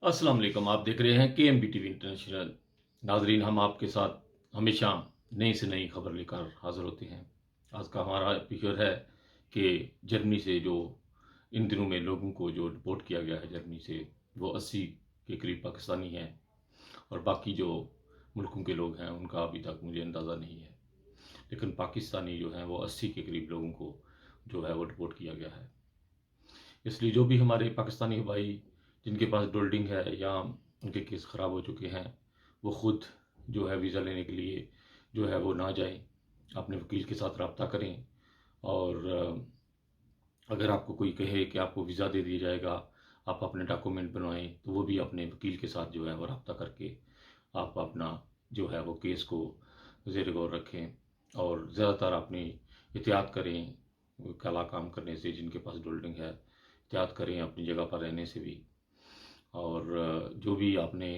السلام علیکم، آپ دیکھ رہے ہیں کے M B T V International. ناظرین، ہم آپ کے ساتھ ہمیشہ نئی سے نئی خبر لے کر حاضر ہوتے ہیں۔ آج کا ہمارا ایپیسوڈ ہے کہ جرمنی سے جو ان دنوں میں لوگوں کو جو رپورٹ کیا گیا ہے جرمنی سے، وہ 80 کے قریب پاکستانی ہیں، اور باقی جو ملکوں کے لوگ ہیں ان کا ابھی تک مجھے اندازہ نہیں ہے، لیکن پاکستانی جو ہیں وہ 80 کے قریب لوگوں کو جو ہے وہ رپورٹ کیا گیا ہے۔ اس لیے جو بھی ہمارے پاکستانی بھائی جن کے پاس ڈولڈنگ ہے یا ان کے کیس خراب ہو چکے ہیں، وہ خود جو ہے ویزا لینے کے لیے جو ہے وہ نہ جائیں، اپنے وکیل کے ساتھ رابطہ کریں، اور اگر آپ کو کوئی کہے کہ آپ کو ویزا دے دیا جائے گا، آپ اپنے ڈاکومنٹ بنوائیں، تو وہ بھی اپنے وکیل کے ساتھ جو ہے وہ رابطہ کر کے آپ اپنا جو ہے وہ کیس کو زیر غور رکھیں، اور زیادہ تر اپنی احتیاط کریں کالا کام کرنے سے۔ جن کے پاس ڈولڈنگ ہے، احتیاط کریں اپنی جگہ پر رہنے سے بھی، اور جو بھی آپ نے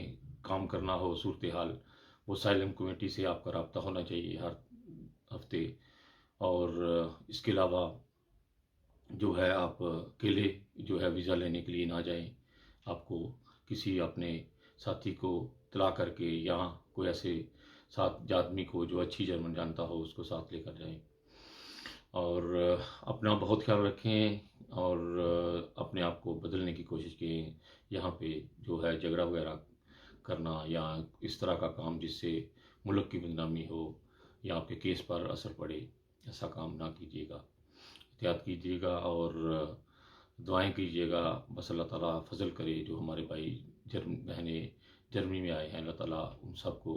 کام کرنا ہو صورتحال، وہ سائلم کمیٹی سے آپ کا رابطہ ہونا چاہیے ہر ہفتے۔ اور اس کے علاوہ جو ہے آپ اکیلے جو ہے ویزا لینے کے لیے نہ جائیں، آپ کو کسی اپنے ساتھی کو اطلاع کر کے، یا کوئی ایسے ساتھ آدمی کو جو اچھی جرمن جانتا ہو اس کو ساتھ لے کر جائیں، اور اپنا بہت خیال رکھیں، اور اپنے آپ کو بدلنے کی کوشش کریں۔ یہاں پہ جو ہے جھگڑا وغیرہ کرنا یا اس طرح کا کام جس سے ملک کی بدنامی ہو یا آپ کے کیس پر اثر پڑے، ایسا کام نہ کیجیے گا، احتیاط کیجیے گا، اور دعائیں کیجیے گا۔ بس اللہ تعالیٰ فضل کرے، جو ہمارے بھائی بہنیں جرمنی میں آئے ہیں، اللہ تعالیٰ ان سب کو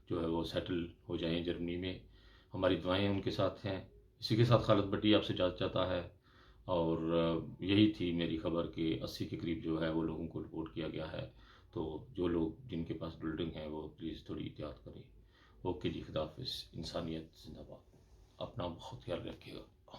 جو ہے وہ سیٹل ہو جائیں جرمنی میں۔ ہماری دعائیں ان کے ساتھ ہیں۔ اسی کے ساتھ خالد بٹی آپ سے اجازت چاہتا ہے، اور یہی تھی میری خبر کہ 80 کے قریب جو ہے وہ لوگوں کو رپورٹ کیا گیا ہے۔ تو جو لوگ جن کے پاس بلڈنگ ہے وہ پلیز تھوڑی احتیاط کریں۔ اوکے جی، خدا حافظ۔ انسانیت زندہ باد۔ اپنا بہت خیال رکھیے گا۔